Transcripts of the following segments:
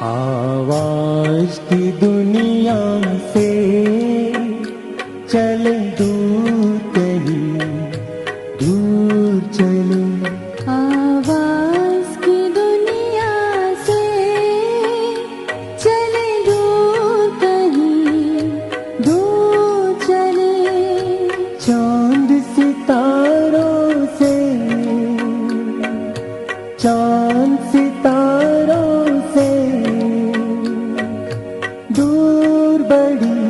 आवाज की दुनिया से चले दूर कहीं दूर चले। आवाज की दुनिया से चले दूर कहीं दूर चले। चांद सितारों से चांद सितारों से दूर बड़ी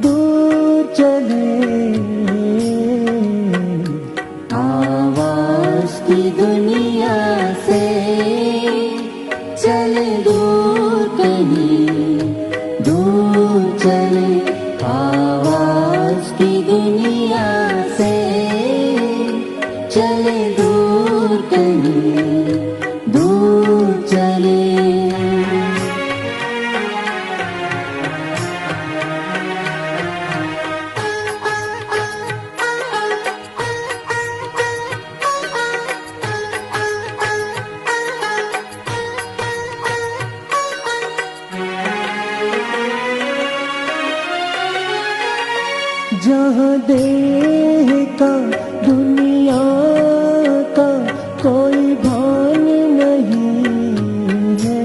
दूर चले। आवाज की दुनिया से चले दूर कहीं दूर चले। आवाज की दुनिया से चले दूर कहीं दूर चले। जहाँ देह का दुनिया का कोई भान नहीं है।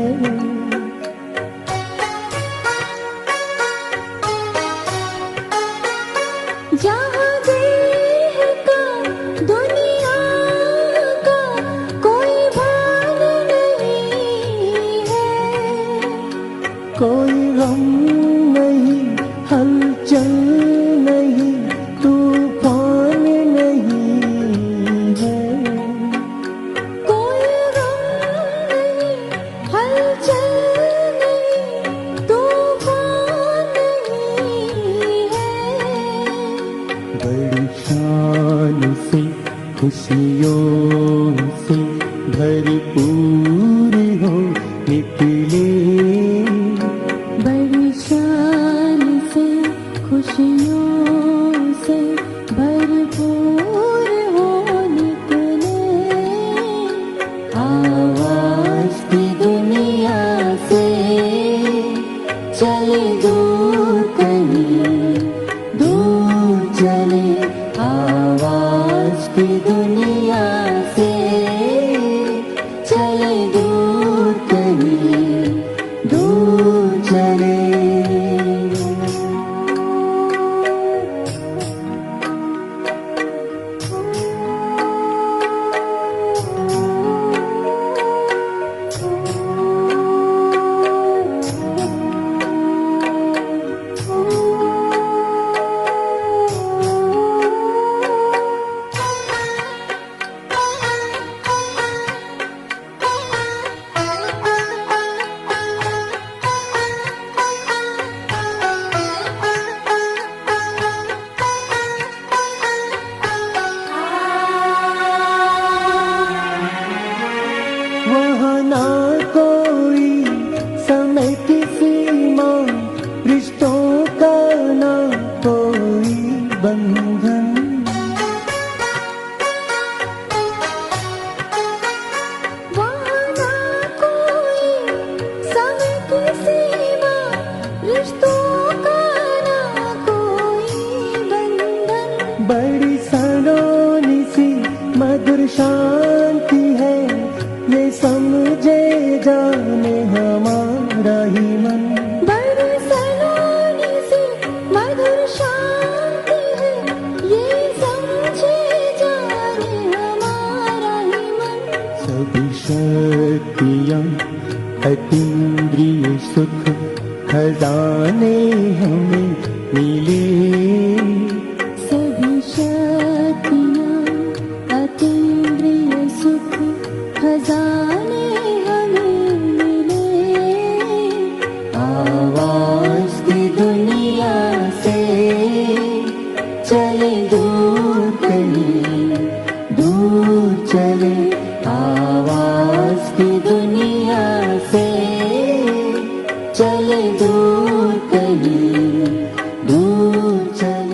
जहाँ देह का दुनिया का कोई भान नहीं है। कोई गम नहीं हलचल नहीं तूफान नहीं है। कोई गम नहीं हलचल नहीं तूफान नहीं है। बड़ी शान से खुशियों से भरपूर हो निकले। बड़ी शान से खुशियों से भरपूर हो निकले। आवाज की दुनिया से चले दूर कहीं दूर चले। आवाज की दुनिया से चले दूर कहीं दूर चले। मधुर शांति है, ये समझे जाने हमारा ही मन। बरसलों से मधुर शांति है, ये समझे जाने हमारा ही मन। सभी शक्तियाँ अतीन्द्रिय सुख खजाने हमें मिले। सभी शक्तियाँ अतीन्द्रिय सुख खजाने हमें मिले। आवाज की दुनिया से चले दूर कहीं दूर चले, आवाज की दुनिया से चले दूर कहीं दूर चले।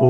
ओम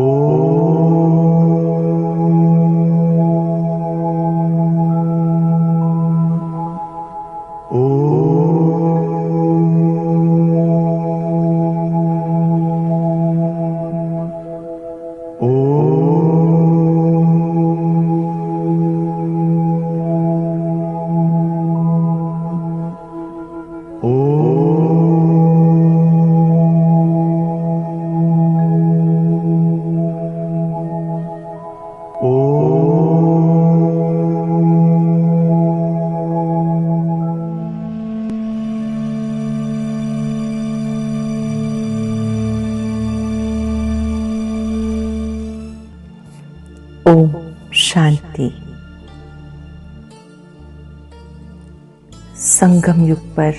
शांति। संगम युग पर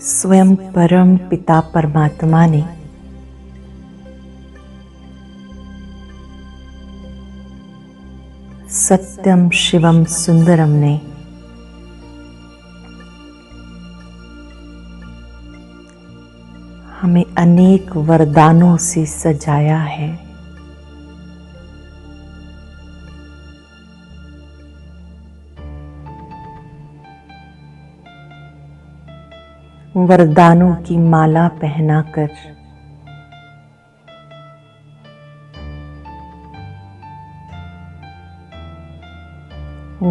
स्वयं परम पिता परमात्मा ने सत्यम शिवम सुंदरम ने हमें अनेक वरदानों से सजाया है। वरदानों की माला पहनाकर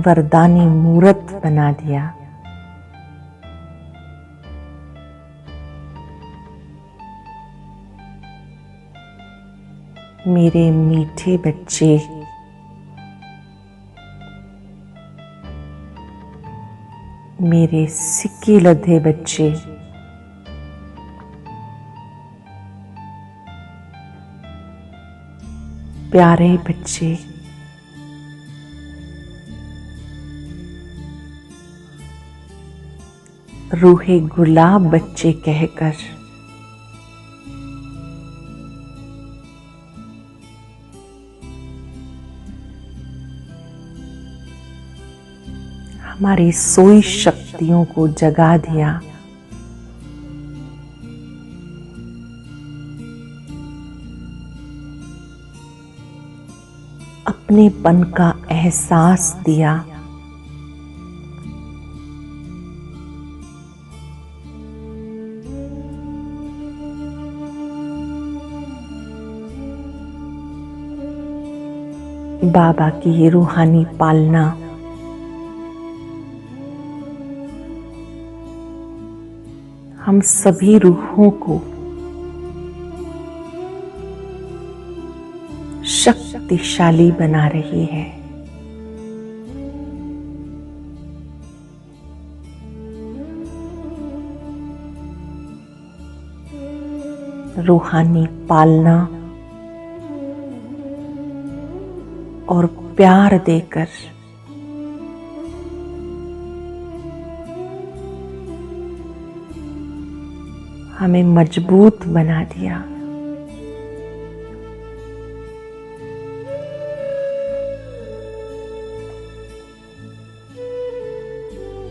वरदानी मूर्त बना दिया। मेरे मीठे बच्चे, मेरे सिक्के लधे बच्चे, प्यारे बच्चे, रूहे गुलाब बच्चे कहकर हमारी सोई शक्तियों को जगा दिया। अपनेपन का एहसास दिया। बाबा की ये रूहानी पालना हम सभी रूहों को शक्तिशाली बना रही है। रूहानी पालना और प्यार देकर हमें मजबूत बना दिया।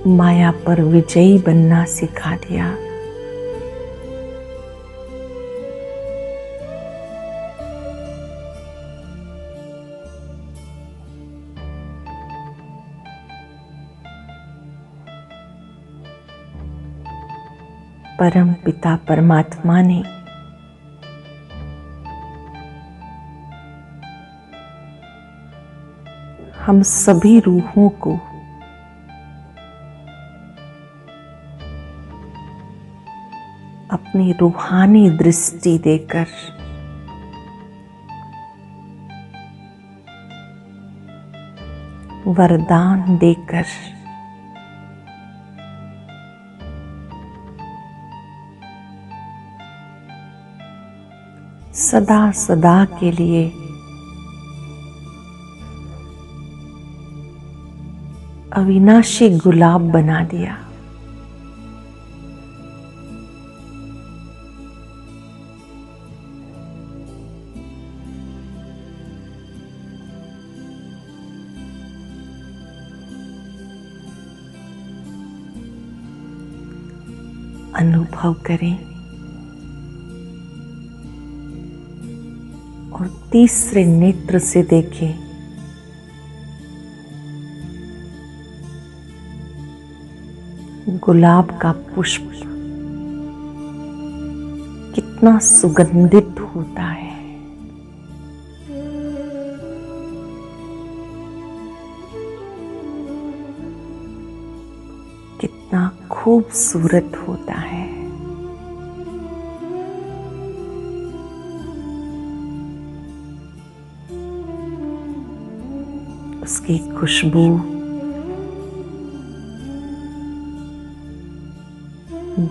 माया पर विजयी बनना सिखा दिया। परम पिता परमात्मा ने हम सभी रूहों को अपनी रूहानी दृष्टि देकर वरदान देकर सदा सदा के लिए अविनाशी गुलाब बना दिया। अनुभव करें और तीसरे नेत्र से देखें। गुलाब का पुष्प कितना सुगंधित होता है। कितना खूबसूरत होता है। उसकी खुशबू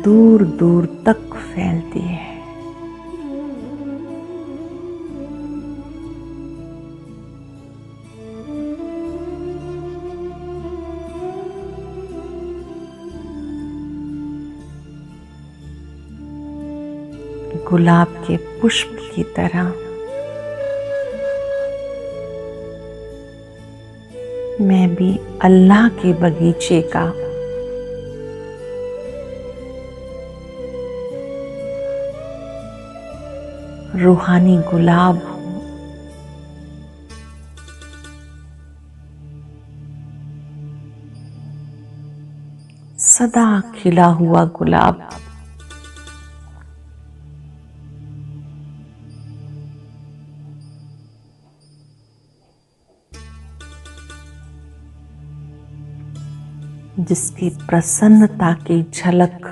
दूर दूर तक फैलती है। गुलाब के पुष्प की तरह मैं भी अल्लाह के बगीचे का रूहानी गुलाब हूँ। सदा खिला हुआ गुलाब जिसकी प्रसन्नता की झलक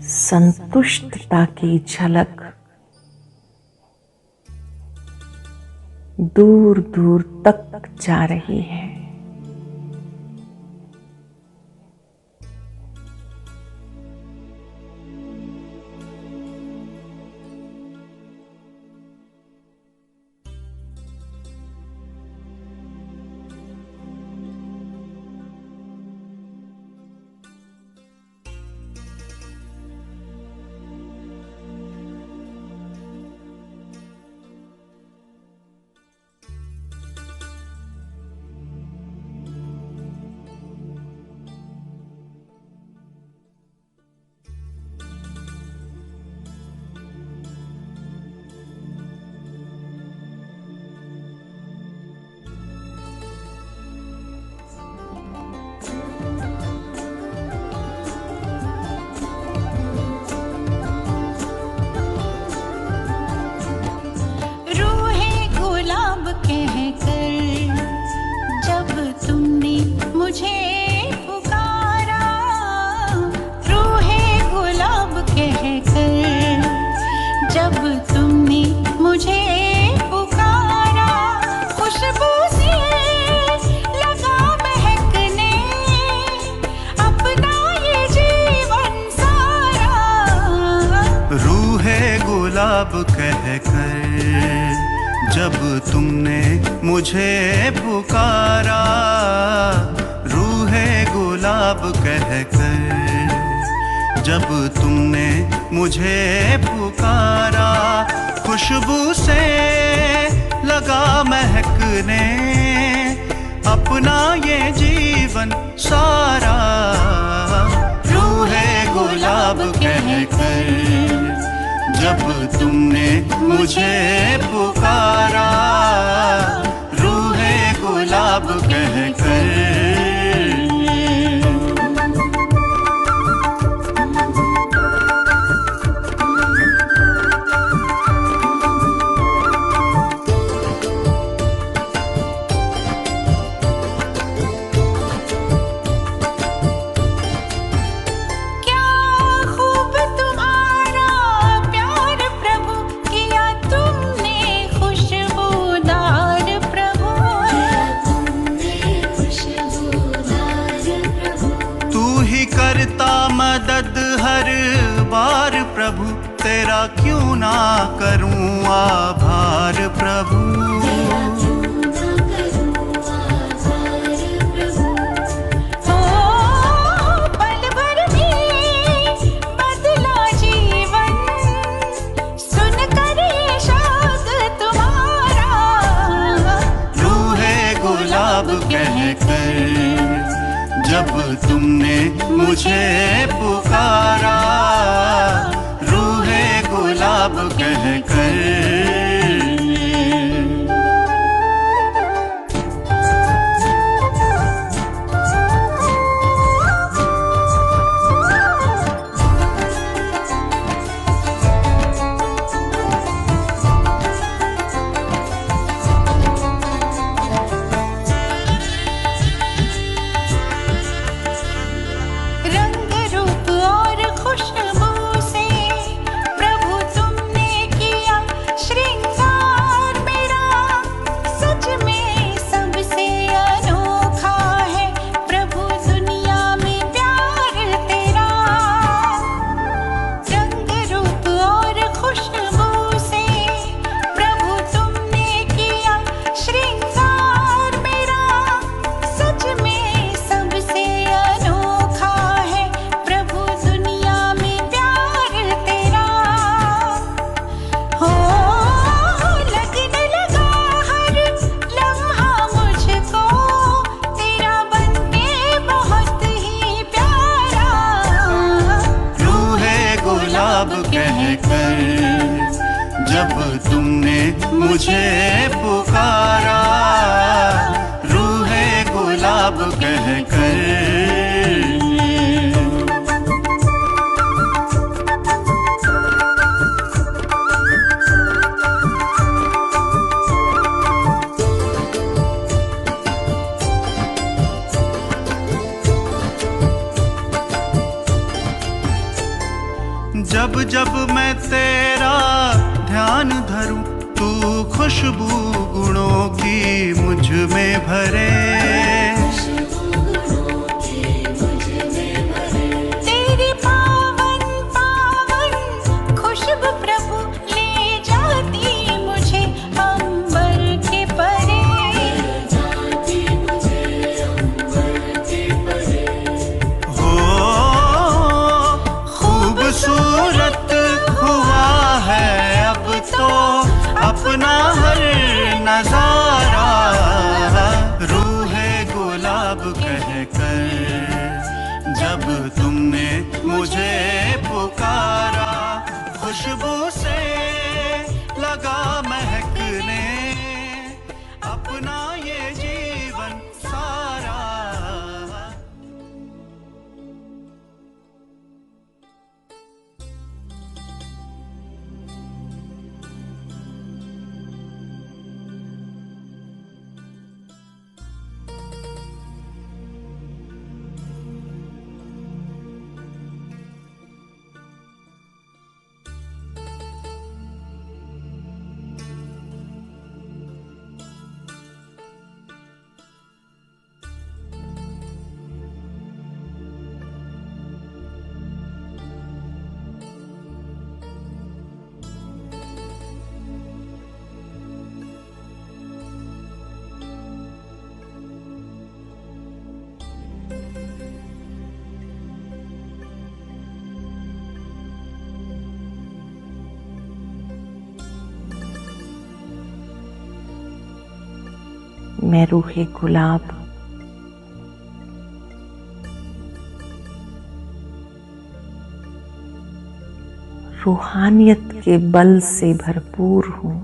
संतुष्टता की झलक दूर दूर तक जा रही है। गुलाब कहकर जब तुमने मुझे पुकारा, रूहे गुलाब कहकर जब तुमने मुझे पुकारा, खुशबू से लगा महकने अपना ये जीवन सारा। रूहे गुलाब कहकर जब तुमने मुझे पुकारा, रूहे गुलाब कहकर। करता मदद हर बार प्रभु, तेरा क्यों ना करूं आभार प्रभु। ओ पल भर में बदला जीवन, सुन कर ये शब्द तुम्हारा। रूहे गुलाब कहकर जब तुमने मुझे पुकारा, गुलाब कहकर। रंग रूप और खुशबू से प्रभु तुमने किया श्रृंगार मेरा, सच में सबसे अनोखा है प्रभु दुनिया में प्यार तेरा। रंग रूप और खुशबू से प्रभु तुमने किया श्रृंगार मेरा, सच में सबसे अनोखा है प्रभु दुनिया में प्यार तेरा। हो लगने लगा हर लम्हा मुझको तेरा बनके बहुत ही प्यारा। रूहे गुलाब कहकर जब तुमने मुझे पुकारा, रूहे गुलाब कहकर। जब जब मैं तेरा ध्यान धरूं, तू खुशबू गुणों की मुझ में भरे। तेरी पावन पावन खुशबू प्रभु ले जाती मुझे अंबर के परे। हो खूबसूरत हुआ है अब तो अपना हर नजारा, रूहे गुलाब कहकर जब तुमने मुझे पुकारा। खुशबू से लगा महकने अपना ये जीवन सारा। मैं रूहे गुलाब रूहानियत के बल से भरपूर हूँ।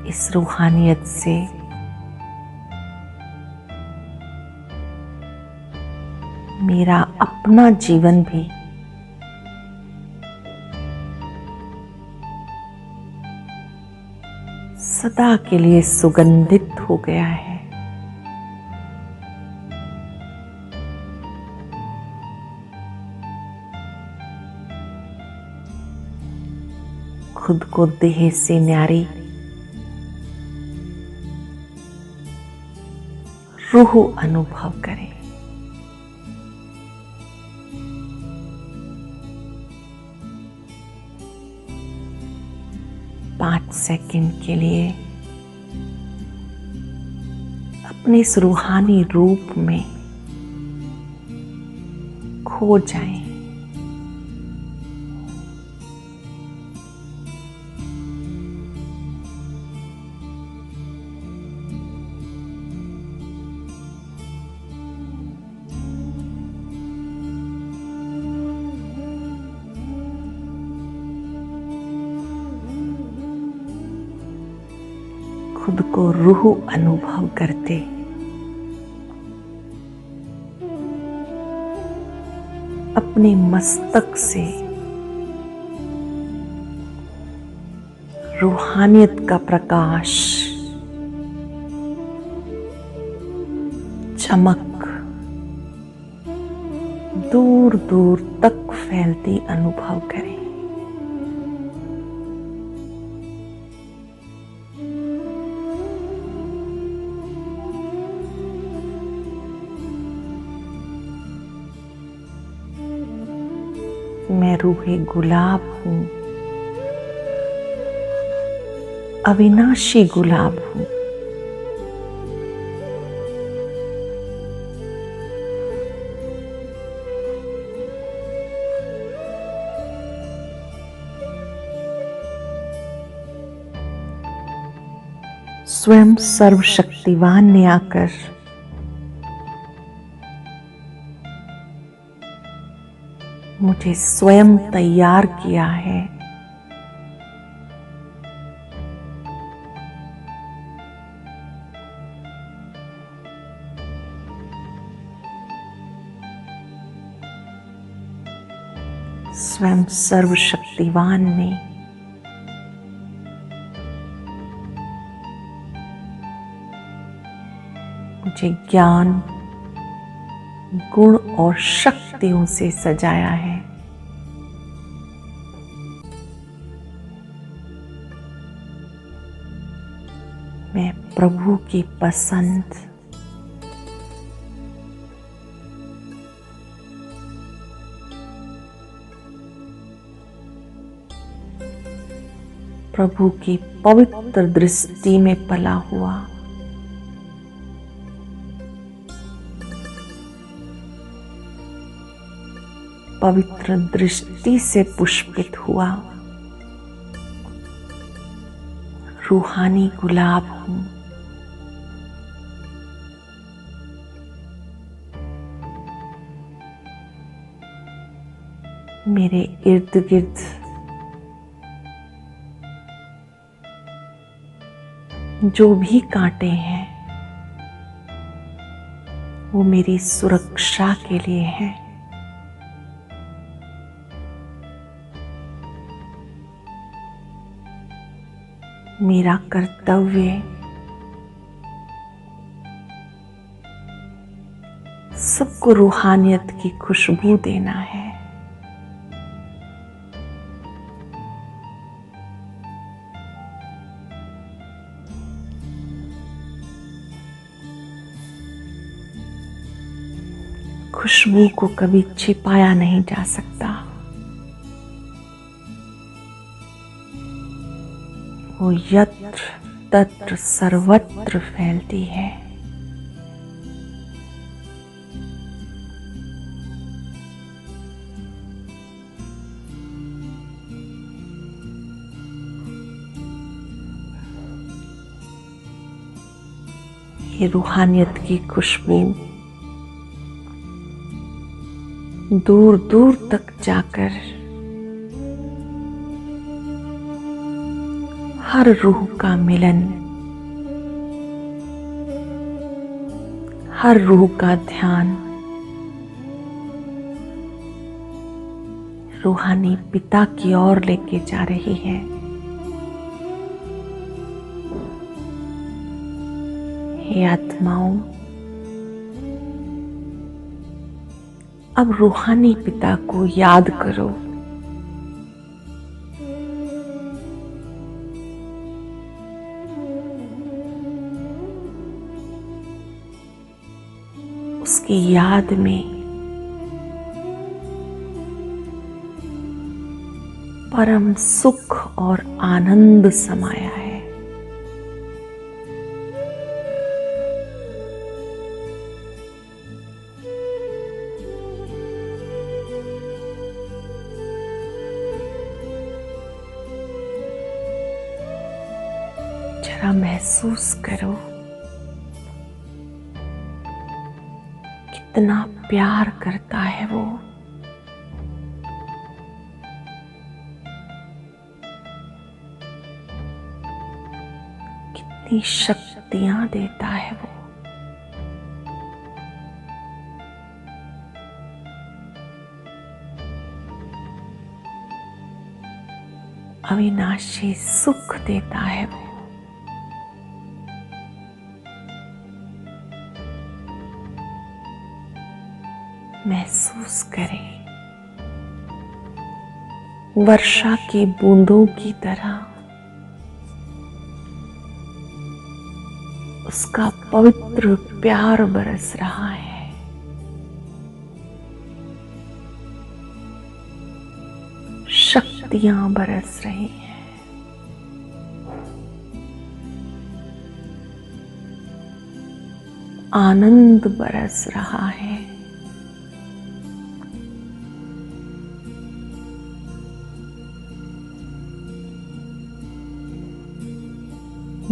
इस रूहानियत से मेरा अपना जीवन भी सदा के लिए सुगंधित हो गया है। खुद को देह से न्यारी रूह अनुभव करें। 5 सेकंड के लिए अपने इस रूहानी रूप में खो जाएं। खुद को रूह अनुभव करते अपने मस्तक से रूहानियत का प्रकाश, चमक दूर दूर तक फैलती अनुभव करें। मैं रूहे गुलाब हूँ, अविनाशी गुलाब हूँ। स्वयं सर्वशक्तिवान ने आकर मुझे स्वयं तैयार किया है। स्वयं सर्वशक्तिवान ने मुझे ज्ञान, गुण और शक्तियों से सजाया है। मैं प्रभु की पसंद, प्रभु की पवित्र दृष्टि में पला हुआ, पवित्र दृष्टि से पुष्पित हुआ रूहानी गुलाब हूँ। मेरे इर्द गिर्द जो भी कांटे हैं वो मेरी सुरक्षा के लिए है। मेरा कर्तव्य सबको रूहानियत की खुशबू देना है। खुशबू को कभी छिपाया नहीं जा सकता। वो यत्र तत्र सर्वत्र फैलती है। ये रूहानियत की खुशबू दूर दूर तक जाकर हर रूह का मिलन, हर रूह का ध्यान रूहानी पिता की ओर लेके जा रही है। हे आत्माओं, अब रूहानी पिता को याद करो। उसकी याद में परम सुख और आनंद समाया है। जरा महसूस करो कितना प्यार करता है वो। कितनी कितनी शक्तियां देता है वो। अविनाशी सुख देता है वो। महसूस करें वर्षा की बूंदों की तरह उसका पवित्र प्यार बरस रहा है। शक्तियां बरस रही हैं। आनंद बरस रहा है।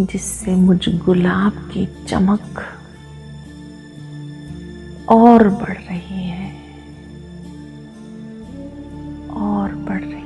जिससे मुझ गुलाब की चमक और बढ़ रही है, और बढ़ रही है।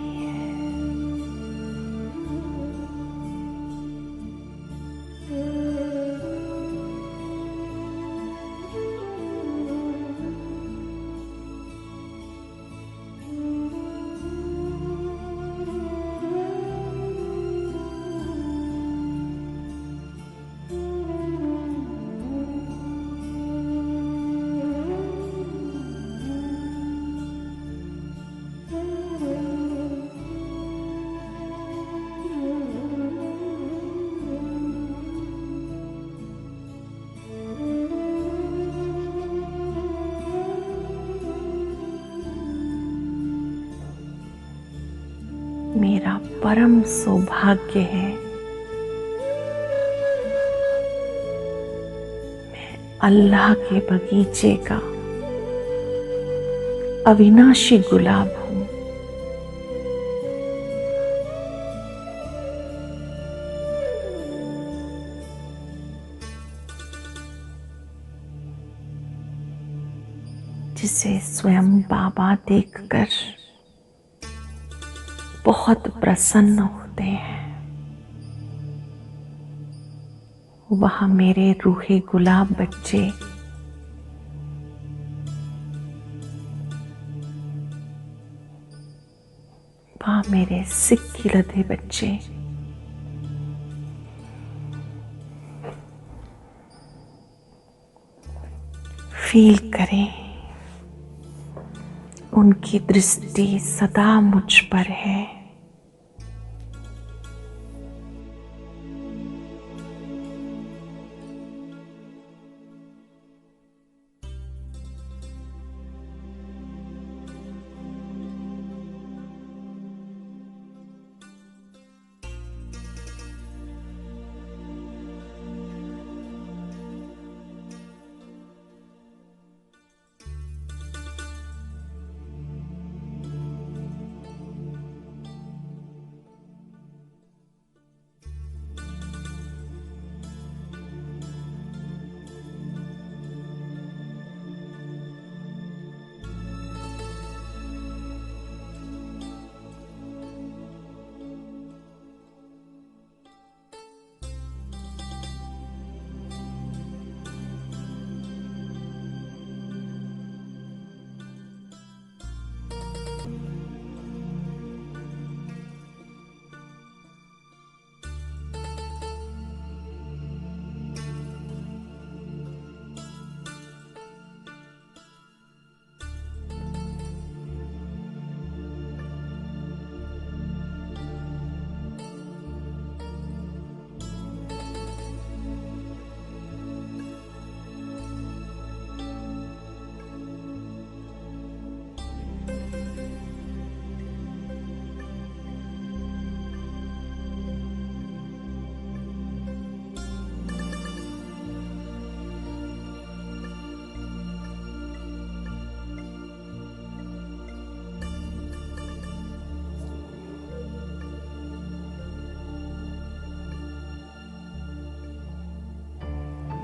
मेरा परम सौभाग्य है मैं अल्लाह के बगीचे का अविनाशी गुलाब हूं। जिसे स्वयं बाबा देखकर बहुत प्रसन्न होते हैं। वह मेरे रूहे गुलाब बच्चे वह मेरे सिक्की लदे बच्चे फील करें उनकी दृष्टि सदा मुझ पर है।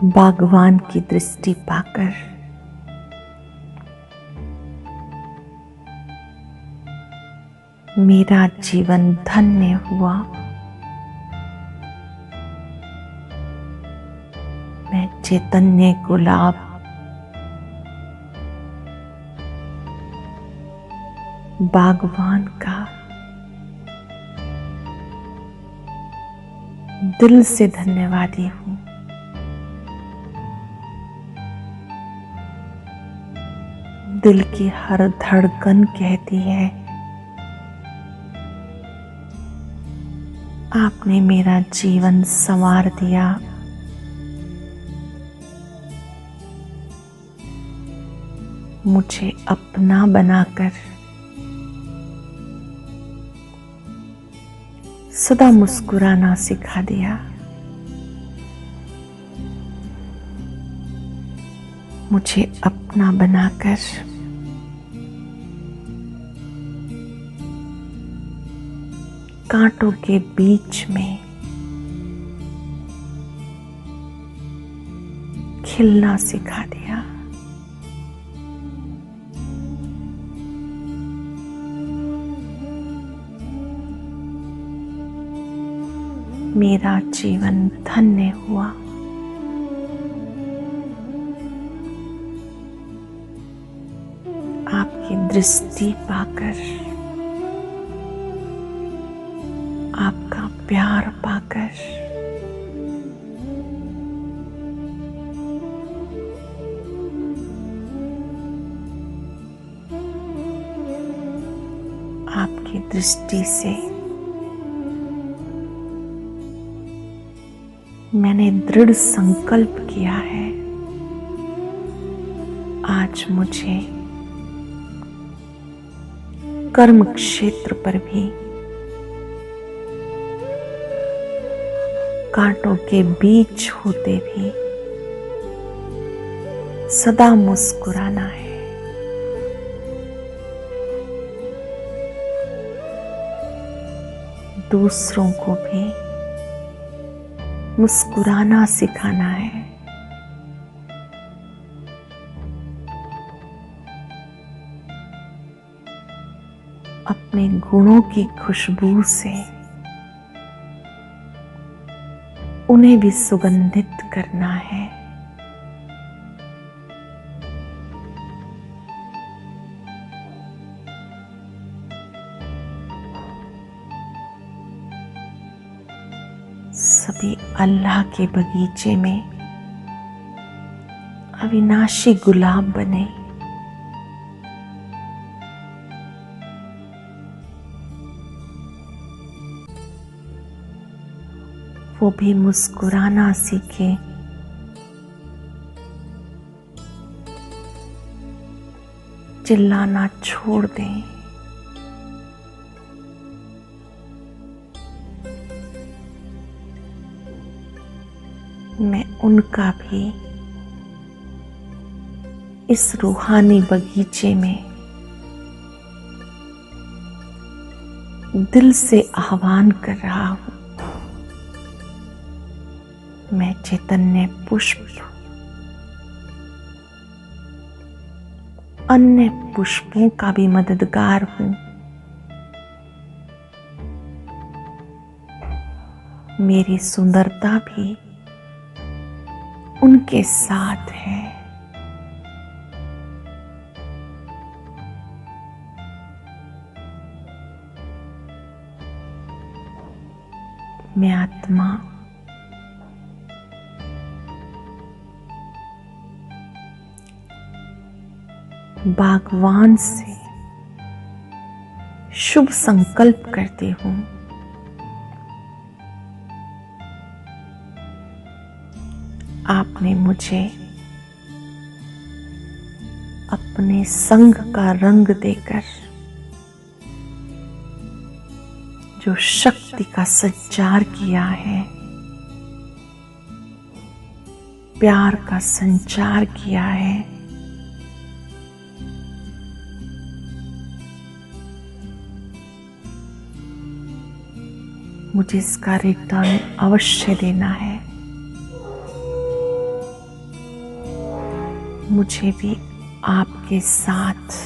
बागवान की दृष्टि पाकर मेरा जीवन धन्य हुआ। चैतन्य गुलाब बागवान का दिल से धन्यवादी हूँ। दिल की हर धड़कन कहती है आपने मेरा जीवन संवार दिया। मुझे अपना बनाकर सदा मुस्कुराना सिखा दिया। मुझे अपना बनाकर कांटों के बीच में खिलना सिखा दिया। मेरा जीवन धन्य हुआ। आपकी दृष्टि पाकर, आपका प्यार पाकर आपकी दृष्टि से मैंने दृढ़ संकल्प किया है आज मुझे कर्म क्षेत्र पर भी कांटों के बीच होते भी सदा मुस्कुराना है। दूसरों को भी मुस्कुराना सिखाना है। अपने गुणों की खुशबू से उन्हें भी सुगंधित करना है। सभी अल्लाह के बगीचे में अविनाशी गुलाब बने। वो भी मुस्कुराना सीखे। चिल्लाना छोड़ दें। मैं उनका भी इस रूहानी बगीचे में दिल से आह्वान कर रहा हूं। मैं चैतन्य पुष्प अन्य पुष्पों का भी मददगार हूं। मेरी सुंदरता भी उनके साथ है। मैं आत्मा बागवान से शुभ संकल्प करती हूं। आपने मुझे अपने संग का रंग देकर जो शक्ति का संचार किया है, प्यार का संचार किया है, मुझे इसका रिटर्न अवश्य देना है। मुझे भी आपके साथ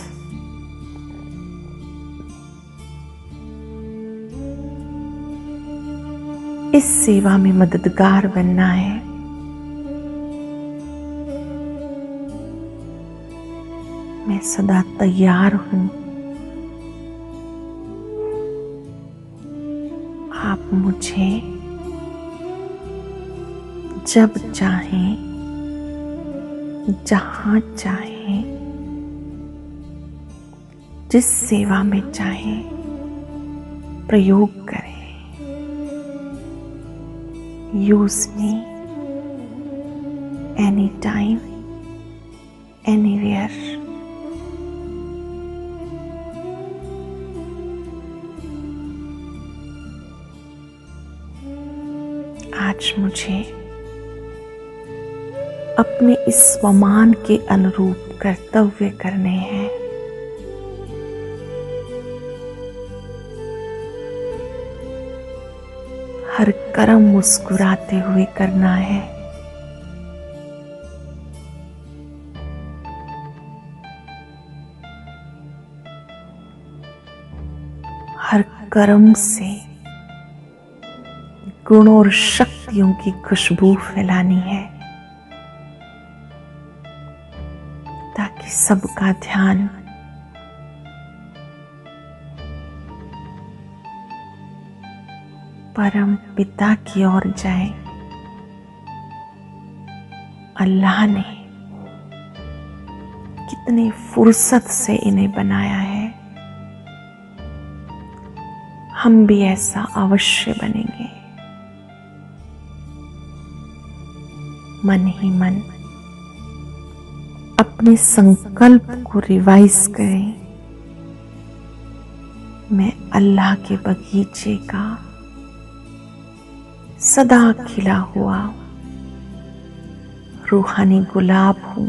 इस सेवा में मददगार बनना है। मैं सदा तैयार हूं। आप मुझे जब चाहें, जहां चाहें, जिस सेवा में चाहें प्रयोग करें। Use me any time, anywhere. आज मुझे अपने इस स्वमान के अनुरूप कर्तव्य करने हैं। हर कर्म मुस्कुराते हुए करना है। हर कर्म से गुणों और शक्तियों की खुशबू फैलानी है, ताकि सबका ध्यान परम पिता की ओर जाए। अल्लाह ने कितनी फुर्सत से इन्हें बनाया है। हम भी ऐसा अवश्य बनेंगे। मन ही मन अपने संकल्प को रिवाइज करें। मैं अल्लाह के बगीचे का सदा खिला हुआ रूहानी गुलाब हूं।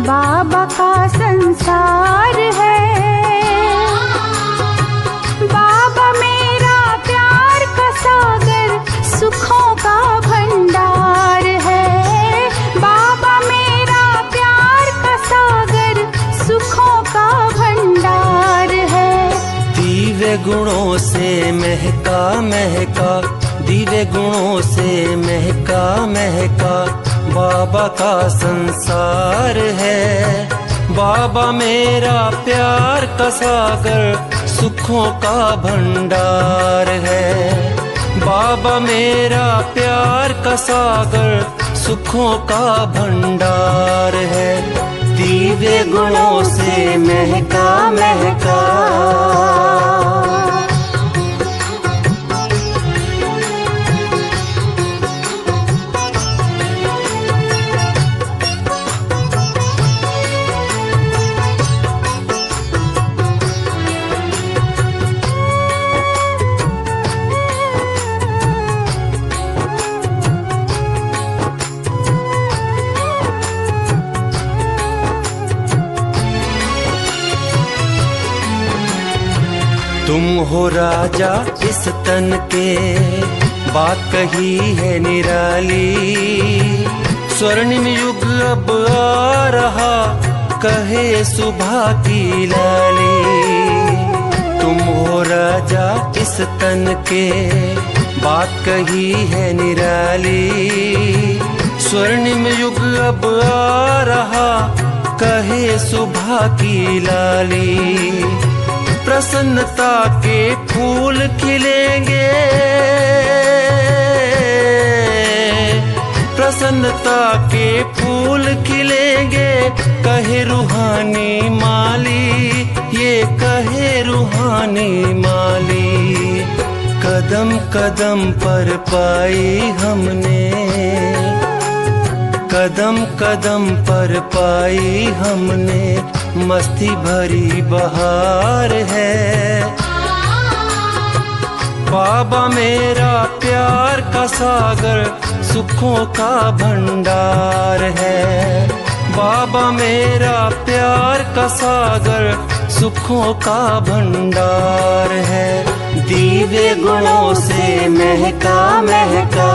बाबा का संसार है। बाबा मेरा प्यार का सागर, सुखों का भंडार है। बाबा मेरा प्यार का सागर, सुखों का भंडार है। दिव्य गुणों से महका महका, दिव्य गुणों से महका महका बाबा का संसार है। बाबा मेरा प्यार का सागर, सुखों का भंडार है। बाबा मेरा प्यार का सागर, सुखों का भंडार है। दिव्य गुणों से महका महका। तुम हो राजा इस तन के, बात कही है निराली। स्वर्णिम युग अब आ रहा, कहे सुबह की लाली। तुम हो राजा इस तन के, बात कही है निराली। स्वर्णिम युग अब आ रहा, कहे सुबह की लाली। प्रसन्नता के फूल खिलेंगे, प्रसन्नता के फूल खिलेंगे, कहे रूहानी माली, ये कहे रूहानी माली। कदम कदम पर पाई हमने, कदम कदम पर पाई हमने, मस्ती भरी बहार है। बाबा मेरा प्यार का सागर, सुखों का भंडार है। बाबा मेरा प्यार का सागर, सुखों का भंडार है। दिव्य गुणों से महका महका,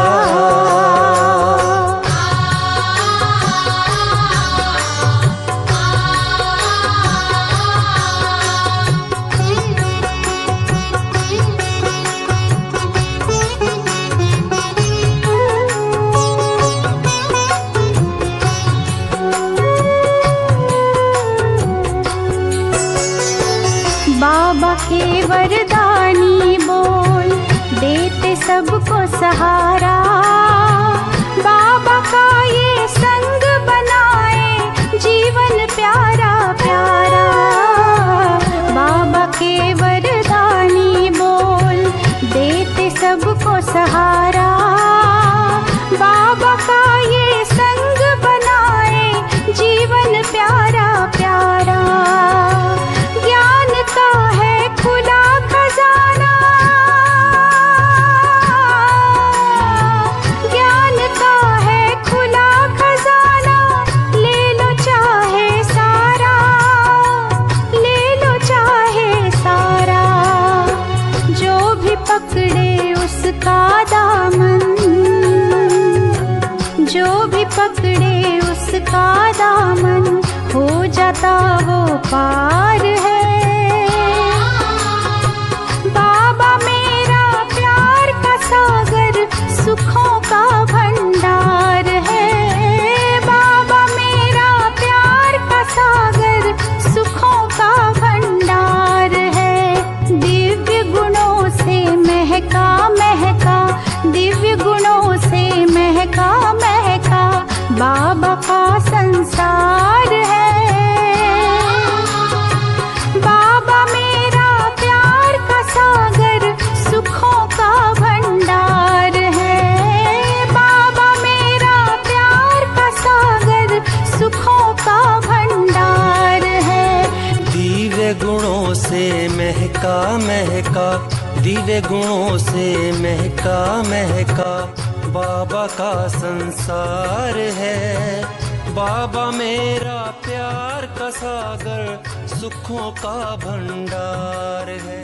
बाबा के वरदानी बोल देते सबको सहारा। बाबा का ये संग बनाए जीवन प्यारा प्यारा। बाबा के वरदानी बोल देते सबको सहारा। बाबा का ये संग बनाए जीवन प्यारा प्यारा। ज्ञान का है खुला खजाना, ज्ञान का है खुला खजाना। ले लो चाहे सारा, ले लो चाहे सारा। जो भी पकड़े उसका दामन, जो भी पकड़े उसका दामन, हो जाता वो पार है। बाबा मेरा प्यार का सागर, सुखों का भंडार है। बाबा मेरा प्यार का सागर, सुखों का भंडार है। दिव्य गुणों से महका महका, दिव्य गुणों से महका महका, बाबा का संसार है। बाबा मेरा प्यार का सागर, सुखों का भंडार है। बाबा मेरा प्यार का सागर, सुखों का भंडार है। दिव्य गुणों से महका महका, दिव्य गुणों से महका महका, बाबा का संसार है। बाबा मेरा प्यार का सागर, सुखों का भंडार है।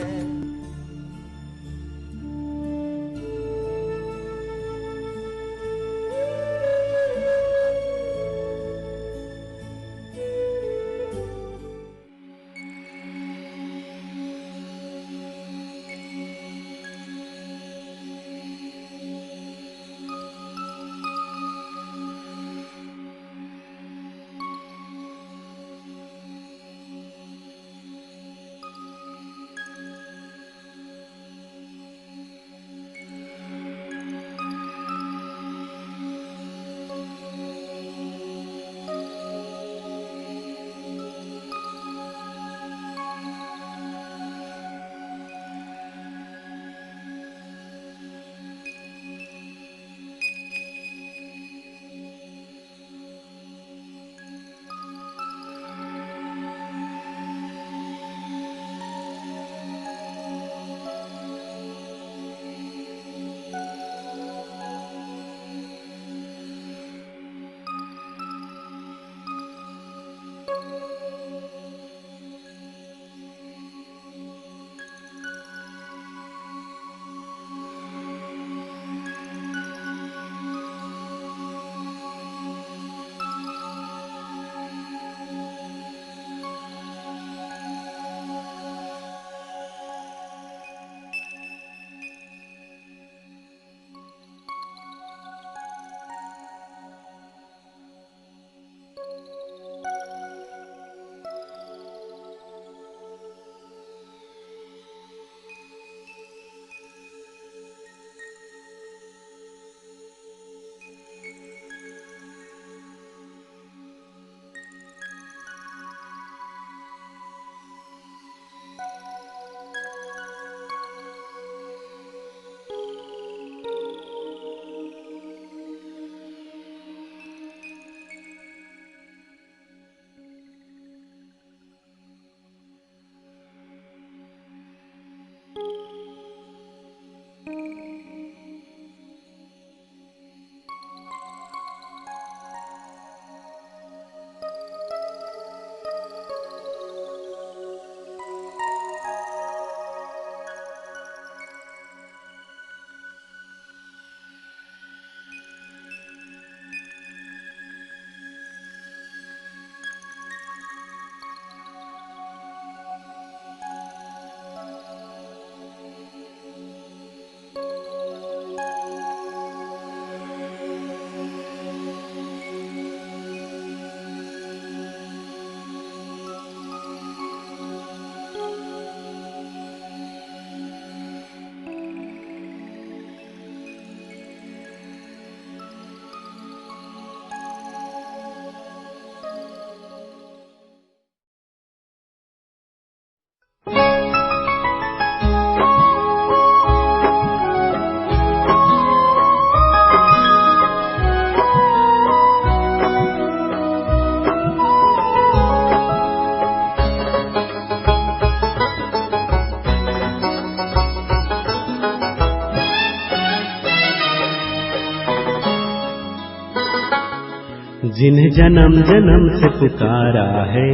जिन्हें जन्म जन्म से पुकारा है,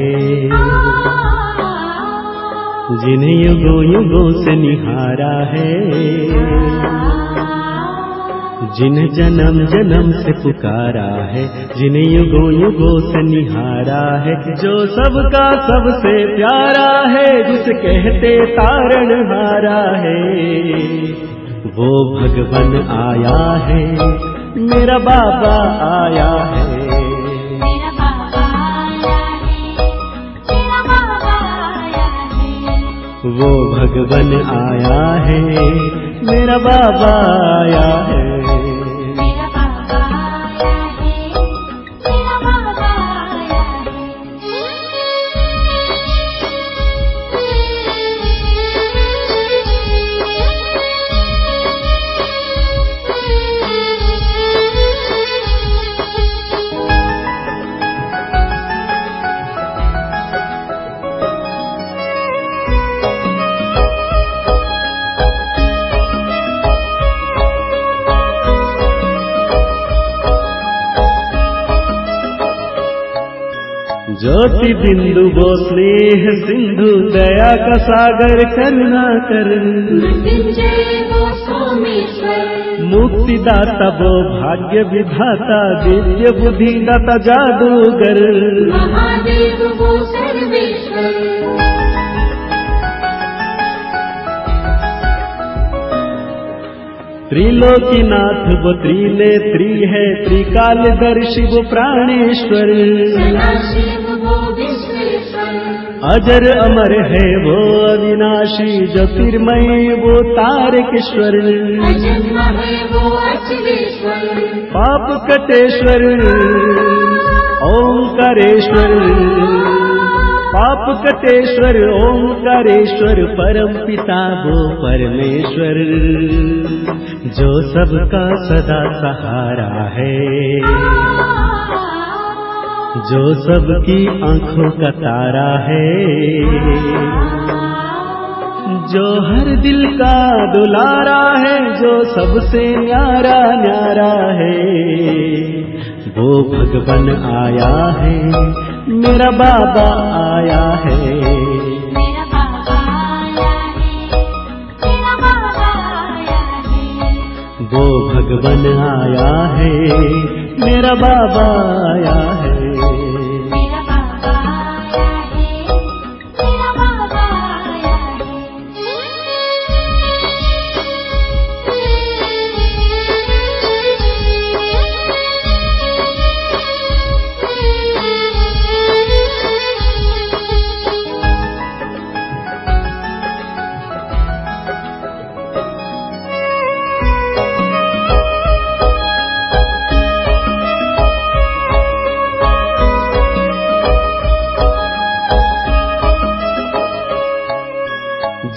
जिन्हें युगों युगों से निहारा है, जिन्हें जन्म जन्म से पुकारा है, जिन्हें युगों युगों से निहारा है, जो सबका सबसे प्यारा है, जिसे कहते तारणहारा है, वो भगवन आया है, मेरा बाबा आया है। मेरा बाबा आया है, मेरा बाबा आया है। वो भगवन आया है, मेरा बाबा आया है। मेरा बाबा आया है, मेरा बाबा आया ज्योति बिंदु वो स्नेह सिंधु, दया का सागर करुणा कर, मृत्युंजय वो सोमेश्वर, मुक्तिदाता वो भाग्य विधाता, दिव्य बुद्धि दाता जादूगर, महादेव वो सर्वेश्वर, त्रिलोकीनाथ वो त्रिनेत्री है, त्रिकालदर्शी वो प्राणेश्वर, सदाशिव वो विश्वेश्वर, अजर अमर है वो अविनाशी, ज्योतिर्मय वो तारकेश्वर, अजन्मा है वो अचिरेश्वर, पाप कटेश्वर ओंकारेश्वर, पाप कटेश्वर ओंकारेश्वर, परम पिता वो परमेश्वर, जो सबका सदा सहारा है, जो सबकी आंखों का तारा है, जो हर दिल का दुलारा है, जो सबसे न्यारा न्यारा है, वो भगवन आया है, मेरा बाबा आया है। मेरा बाबा आया है, मेरा बाबा आया है। वो भगवन आया है, मेरा बाबा आया है। मेरा बाबा आया है, मेरा बाबा आया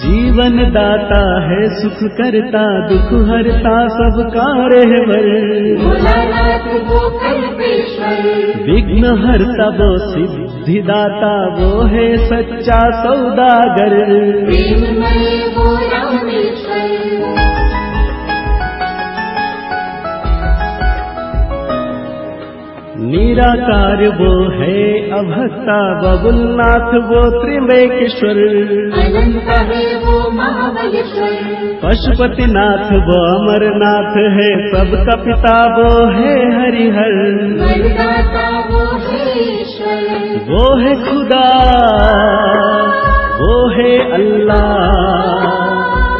जीवन दाता है, सुख करता, दुख हरता, सबका रहबर, भोलानाथ वो कल्पेश्वर, विघ्न हरता वो सिद्धिदाता, वो है सच्चा सौदागर, प्रेममय वो रामेश्वर, निराकार वो है अभक्ता, बबुलनाथ वो त्रिम्बकेश्वर, अनंत है वो महाबलेश्वर, पशुपतिनाथ वो अमरनाथ है, सबका पिता वो है हरिहर, वरदाता वो है ईश्वर, वो है खुदा, वो है अल्लाह,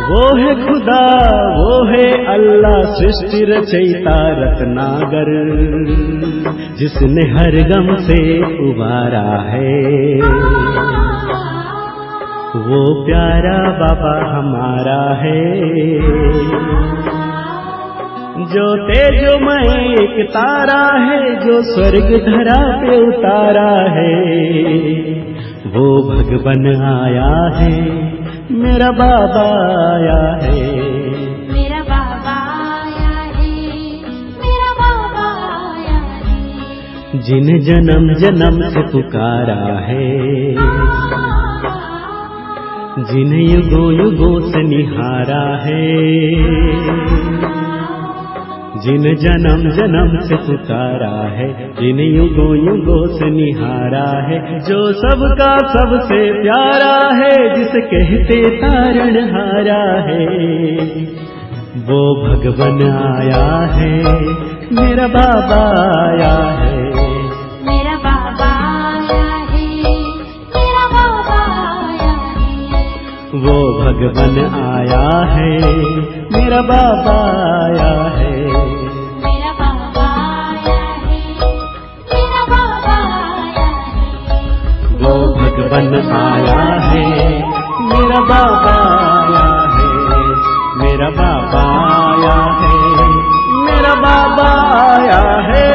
वो है खुदा, वो है अल्लाह, सृष्टि रचयिता रत्नागर, जिसने हर गम से उबारा है, वो प्यारा बाबा हमारा है, जो तेजोमय एक तारा है, जो स्वर्ग धरा पे उतारा है, वो भगवन आया है, मेरा बाबा आया है। मेरा बाबा आया है, मेरा बाबा आया है। जिन्हें जन्म जन्म से पुकारा है, जिन्हें युगों युगों से निहारा है, जिन जन्म जन्म से पुकारा है, जिन युगों युगों से निहारा है, जो सबका सबसे प्यारा है, जिसे कहते तारणहारा है, वो भगवन आया है, मेरा बाबा आया है, मेरा बाबा आया है, मेरा बाबा आया है, वो भगवन आया है, मेरा बाबा आया है, मेरा बाबा आया है, मेरा बाबा आया है, वो भगवन आया है, मेरा बाबा आया है, मेरा बाबा आया है, मेरा बाबा आया है।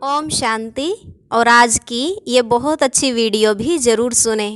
ओम शांति। और आज की ये बहुत अच्छी वीडियो भी ज़रूर सुने।